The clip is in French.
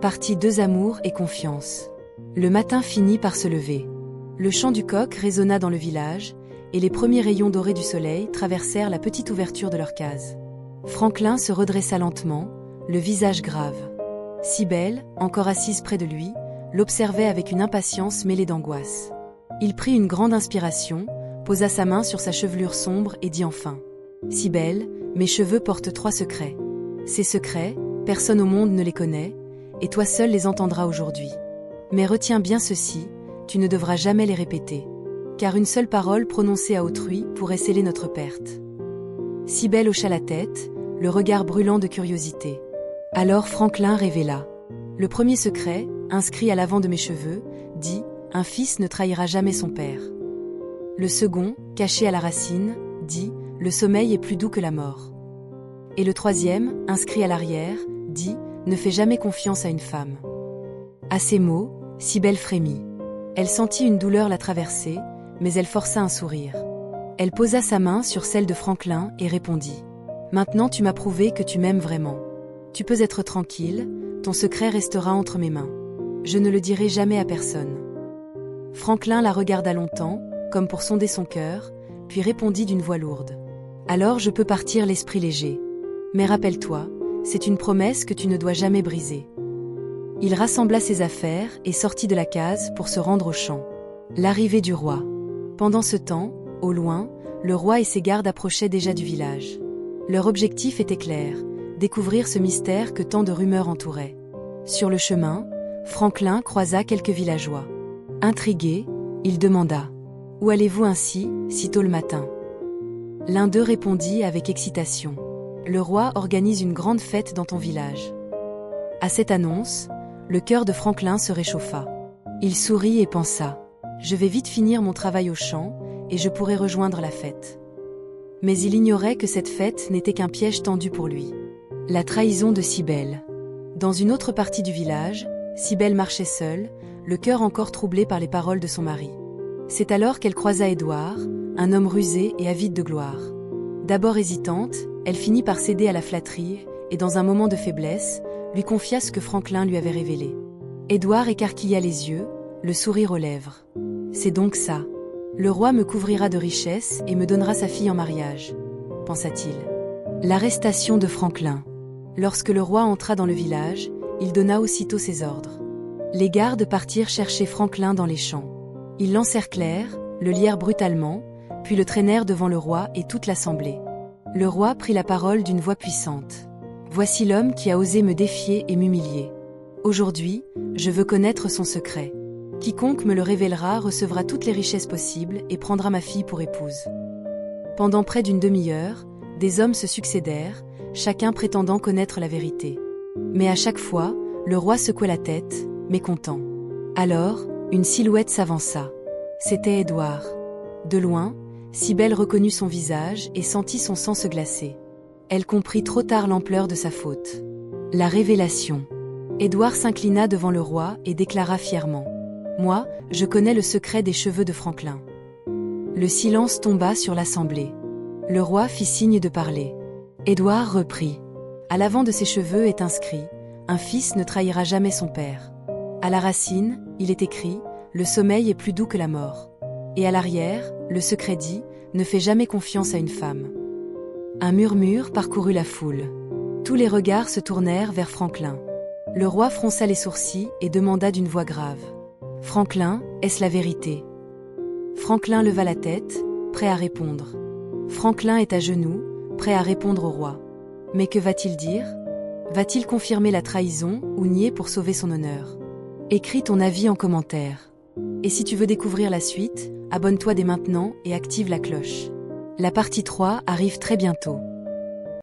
Partie 2. Amour et confiance. Le matin finit par se lever. Le chant du coq résonna dans le village, et les premiers rayons dorés du soleil traversèrent la petite ouverture de leur case. Franklin se redressa lentement, le visage grave. Cybèle, encore assise près de lui, l'observait avec une impatience mêlée d'angoisse. Il prit une grande inspiration, posa sa main sur sa chevelure sombre et dit enfin : « Cybèle, mes cheveux portent 3 secrets. Ces secrets, personne au monde ne les connaît, et toi seul les entendras aujourd'hui. Mais retiens bien ceci, tu ne devras jamais les répéter. Car une seule parole prononcée à autrui pourrait sceller notre perte. » Cybèle hocha la tête, le regard brûlant de curiosité. Alors Franklin révéla. Le premier secret, inscrit à l'avant de mes cheveux, dit : « Un fils ne trahira jamais son père. » Le second, caché à la racine, dit : « Le sommeil est plus doux que la mort. » Et le troisième, inscrit à l'arrière, dit : « Ne fais jamais confiance à une femme. » À ces mots, Cybèle frémit. Elle sentit une douleur la traverser, mais elle força un sourire. Elle posa sa main sur celle de Franklin et répondit : « Maintenant tu m'as prouvé que tu m'aimes vraiment. Tu peux être tranquille, ton secret restera entre mes mains. Je ne le dirai jamais à personne. » Franklin la regarda longtemps, comme pour sonder son cœur, puis répondit d'une voix lourde : « Alors je peux partir l'esprit léger. Mais rappelle-toi, c'est une promesse que tu ne dois jamais briser. » Il rassembla ses affaires et sortit de la case pour se rendre au champ. L'arrivée du roi. Pendant ce temps, au loin, le roi et ses gardes approchaient déjà du village. Leur objectif était clair : découvrir ce mystère que tant de rumeurs entouraient. Sur le chemin, Franklin croisa quelques villageois. Intrigué, il demanda : « Où allez-vous ainsi, si tôt le matin ?» L'un d'eux répondit avec excitation : « Le roi organise une grande fête dans ton village. » À cette annonce, le cœur de Franklin se réchauffa. Il sourit et pensa : « Je vais vite finir mon travail au champ, et je pourrai rejoindre la fête. » Mais il ignorait que cette fête n'était qu'un piège tendu pour lui. La trahison de Cybèle. Dans une autre partie du village, Cybèle marchait seule, le cœur encore troublé par les paroles de son mari. C'est alors qu'elle croisa Édouard, un homme rusé et avide de gloire. D'abord hésitante, elle finit par céder à la flatterie, et dans un moment de faiblesse, lui confia ce que Franklin lui avait révélé. Édouard écarquilla les yeux, le sourire aux lèvres. « C'est donc ça. Le roi me couvrira de richesses et me donnera sa fille en mariage, » pensa-t-il. L'arrestation de Franklin. Lorsque le roi entra dans le village, il donna aussitôt ses ordres. Les gardes partirent chercher Franklin dans les champs. Ils l'encerclèrent, le lièrent brutalement, puis le traînèrent devant le roi et toute l'assemblée. Le roi prit la parole d'une voix puissante. « Voici l'homme qui a osé me défier et m'humilier. Aujourd'hui, je veux connaître son secret. Quiconque me le révélera recevra toutes les richesses possibles et prendra ma fille pour épouse. » Pendant près d'une demi-heure, des hommes se succédèrent, chacun prétendant connaître la vérité. Mais à chaque fois, le roi secouait la tête, mécontent. Alors, une silhouette s'avança. C'était Édouard. De loin, Cybèle reconnut son visage et sentit son sang se glacer. Elle comprit trop tard l'ampleur de sa faute. La révélation. Édouard s'inclina devant le roi et déclara fièrement : « Moi, je connais le secret des cheveux de Franklin. » Le silence tomba sur l'assemblée. Le roi fit signe de parler. Édouard reprit. À l'avant de ses cheveux est inscrit : « Un fils ne trahira jamais son père. » À la racine, il est écrit : « Le sommeil est plus doux que la mort. » Et à l'arrière, le secret dit : « Ne fais jamais confiance à une femme. » Un murmure parcourut la foule. Tous les regards se tournèrent vers Franklin. Le roi fronça les sourcils et demanda d'une voix grave : « Franklin, est-ce la vérité ?» Franklin leva la tête, prêt à répondre. Franklin est à genoux, prêt à répondre au roi. Mais que va-t-il dire ? Va-t-il confirmer la trahison ou nier pour sauver son honneur ? Écris ton avis en commentaire. Et si tu veux découvrir la suite, abonne-toi dès maintenant et active la cloche. La partie 3 arrive très bientôt.